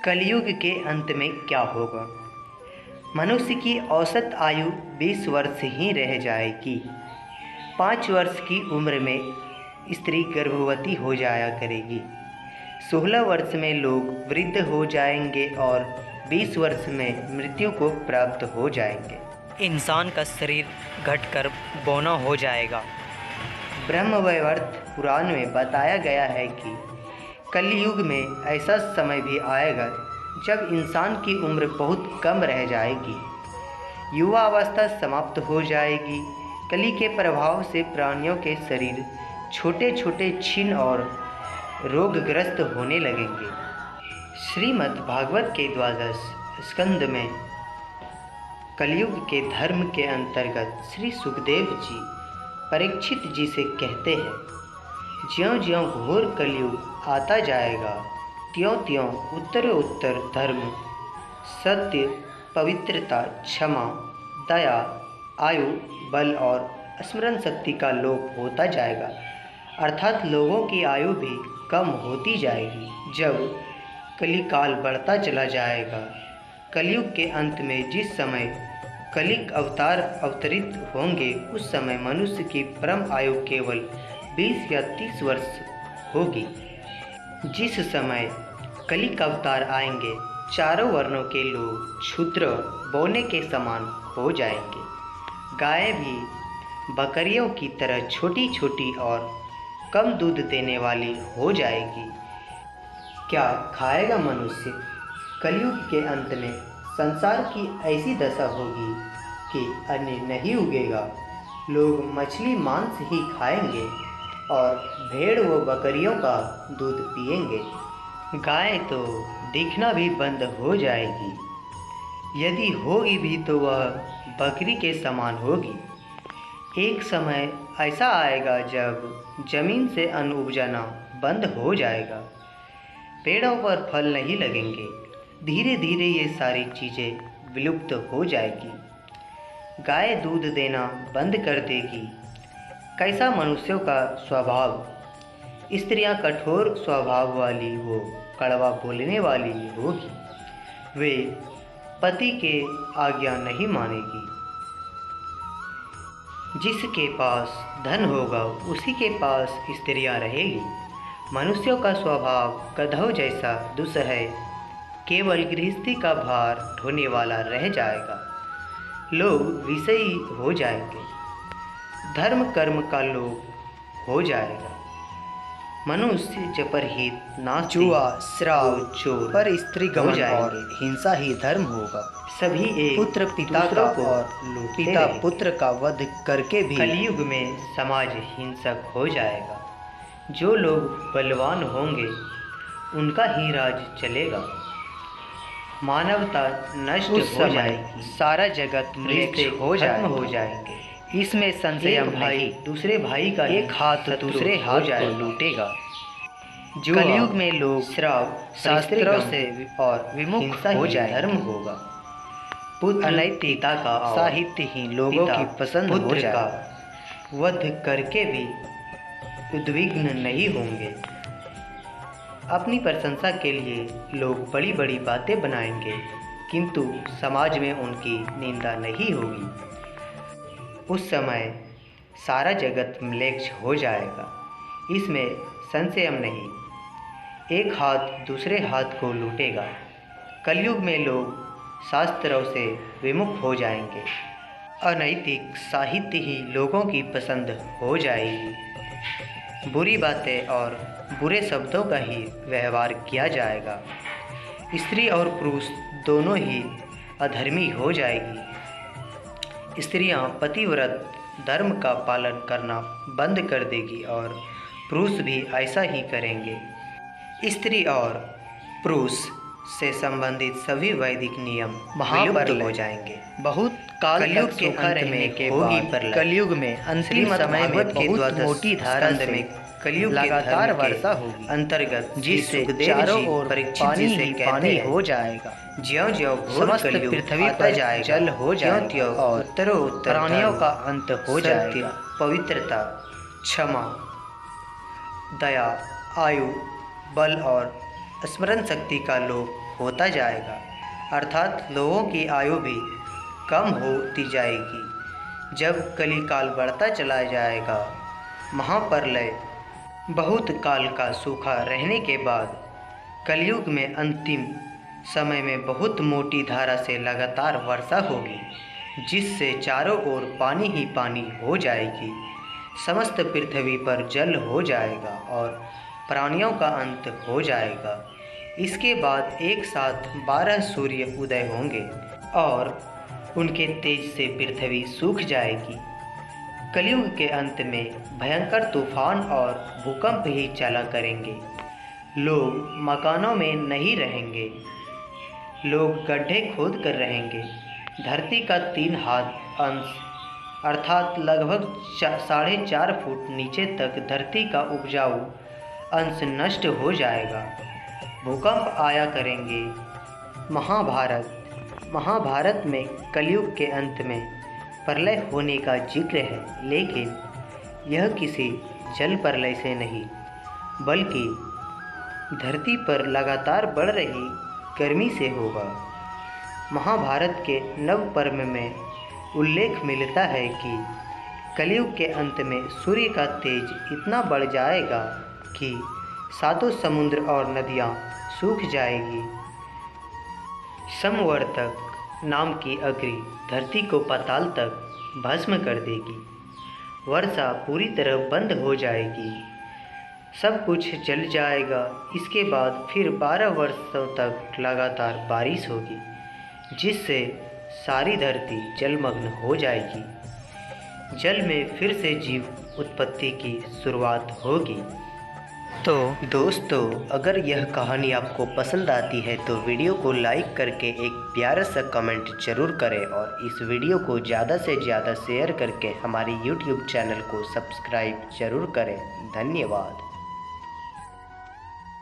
कलयुग के अंत में क्या होगा। मनुष्य की औसत आयु 20 वर्ष ही रह जाएगी। 5 वर्ष की उम्र में स्त्री गर्भवती हो जाया करेगी। 16 वर्ष में लोग वृद्ध हो जाएंगे और 20 वर्ष में मृत्यु को प्राप्त हो जाएंगे। इंसान का शरीर घटकर बौना हो जाएगा। ब्रह्मवैवर्त पुराण में बताया गया है कि कलयुग में ऐसा समय भी आएगा जब इंसान की उम्र बहुत कम रह जाएगी। युवा अवस्था समाप्त हो जाएगी। कली के प्रभाव से प्राणियों के शरीर छोटे छोटे क्षीण और रोगग्रस्त होने लगेंगे। श्रीमद् भागवत के 12 स्कंद में कलयुग के धर्म के अंतर्गत श्री सुखदेव जी परीक्षित जी से कहते हैं, ज्यों-ज्यों घोर कलयुग आता जाएगा त्यों-त्यों उत्तरोत्तर धर्म, सत्य, पवित्रता, क्षमा, दया, आयु, बल और स्मरण शक्ति का लोप होता जाएगा। अर्थात लोगों की आयु भी कम होती जाएगी। जब कलिकाल बढ़ता चला जाएगा, कलयुग के अंत में जिस समय कलिक अवतार अवतरित होंगे, उस समय मनुष्य की परम आयु केवल 20 या 30 वर्ष होगी। जिस समय कलिक अवतार आएंगे, चारों वर्णों के लोग क्षुद्र बौने के समान हो जाएंगे। गायें भी बकरियों की तरह छोटी छोटी और कम दूध देने वाली हो जाएगी। क्या खाएगा मनुष्य? कलयुग के अंत में संसार की ऐसी दशा होगी कि अन्न नहीं उगेगा। लोग मछली मांस ही खाएंगे और भेड़ व बकरियों का दूध पिएंगे। गाय तो दिखना भी बंद हो जाएगी। यदि होगी भी तो वह बकरी के समान होगी। एक समय ऐसा आएगा जब जमीन से अन्न उपजाना बंद हो जाएगा। पेड़ों पर फल नहीं लगेंगे। धीरे धीरे ये सारी चीज़ें विलुप्त हो जाएगी। गाय दूध देना बंद कर देगी। कैसा मनुष्यों का स्वभाव। स्त्रियां कठोर स्वभाव वाली हो, कड़वा बोलने वाली होगी। वे पति के आज्ञा नहीं मानेगी। जिसके पास धन होगा उसी के पास स्त्रियां रहेगी। मनुष्यों का स्वभाव गधों जैसा दुस्सह, केवल गृहस्थी का भार ढोने वाला रह जाएगा। लोग विषयी हो जाएंगे। धर्म कर्म का लोप हो जाएगा। मनुष्य जपरहित, नास्तिक, जुआ, श्राप, चोर, पर स्त्री गमन और हिंसा ही धर्म होगा। सभी एक पुत्र पिता का और पिता पुत्र का वध करके भी कलयुग में समाज हिंसक हो जाएगा। जो लोग बलवान होंगे उनका ही राज चलेगा। मानवता नष्ट हो जाएगी। सारा जगत मृत हो जाएंगे। इसमें संशयम भाई दूसरे भाई का एक हाथ दूसरे हाथ को लूटेगा। कलयुग में लोग श्राप शास्त्रों से और विमुख हो जाए। धर्म होगा। पुत्र अनैतिक पिता का साहित्य ही लोगों की पसंद हो जाएगा। वध करके भी उद्विग्न नहीं होंगे। अपनी प्रशंसा के लिए लोग बड़ी बड़ी बातें बनाएंगे, किंतु समाज में उनकी निंदा नहीं होगी। उस समय सारा जगत म्लेच्छ हो जाएगा। इसमें संशयम नहीं। एक हाथ दूसरे हाथ को लूटेगा। कलयुग में लोग शास्त्रों से विमुख हो जाएंगे। अनैतिक साहित्य ही लोगों की पसंद हो जाएगी। बुरी बातें और बुरे शब्दों का ही व्यवहार किया जाएगा। स्त्री और पुरुष दोनों ही अधर्मी हो जाएगी। स्त्रियां पतिव्रत धर्म का पालन करना बंद कर देगी और पुरुष भी ऐसा ही करेंगे। स्त्री और पुरुष से संबंधित सभी वैदिक नियम विलुप्त हो जाएंगे। बहुत काल कलयुग के अंत में के बाद कलयुग में अंतिम समय में बहुत मोटी धारा में कलयुग लगातार वर्षा होगी अंतर्गत, जिससे चारों ओर पानी हो जाएगा। ज्यों-ज्यों समस्त पृथ्वी पर जाएगा, जल हो जाएगा और उत्तरोत्तर प्राणियों का अंत हो जाएगा। पवित्रता, क्षमा, दया, आयु, बल और स्मरण शक्ति का लोप होता जाएगा, अर्थात लोगों की आयु भी कम होती जाएगी। जब कलिकाल बढ़ता चला जाएगा, महाप्रलय बहुत काल का सूखा रहने के बाद कलयुग में अंतिम समय में बहुत मोटी धारा से लगातार वर्षा होगी, जिससे चारों ओर पानी ही पानी हो जाएगी। समस्त पृथ्वी पर जल हो जाएगा और प्राणियों का अंत हो जाएगा। इसके बाद एक साथ 12 सूर्य उदय होंगे और उनके तेज से पृथ्वी सूख जाएगी। कलयुग के अंत में भयंकर तूफान और भूकंप ही चला करेंगे। लोग मकानों में नहीं रहेंगे, लोग गड्ढे खोद कर रहेंगे। धरती का 3 हाथ अंश अर्थात लगभग 4.5 फुट नीचे तक धरती का उपजाऊ अंश नष्ट हो जाएगा। भूकंप आया करेंगे। महाभारत में कलयुग के अंत में प्रलय होने का जिक्र है, लेकिन यह किसी जल प्रलय से नहीं, बल्कि धरती पर लगातार बढ़ रही गर्मी से होगा। महाभारत के नव पर्व में उल्लेख मिलता है कि कलयुग के अंत में सूर्य का तेज इतना बढ़ जाएगा कि 7 समुद्र और नदियाँ सूख जाएगी। समवर्तक नाम की अग्नि धरती को पाताल तक भस्म कर देगी। वर्षा पूरी तरह बंद हो जाएगी, सब कुछ जल जाएगा। इसके बाद फिर 12 वर्षों तक लगातार बारिश होगी, जिससे सारी धरती जलमग्न हो जाएगी। जल में फिर से जीव उत्पत्ति की शुरुआत होगी। तो दोस्तों, अगर यह कहानी आपको पसंद आती है तो वीडियो को लाइक करके एक प्यारा सा कमेंट ज़रूर करें और इस वीडियो को ज़्यादा से ज़्यादा शेयर करके हमारे YouTube चैनल को सब्सक्राइब ज़रूर करें। धन्यवाद।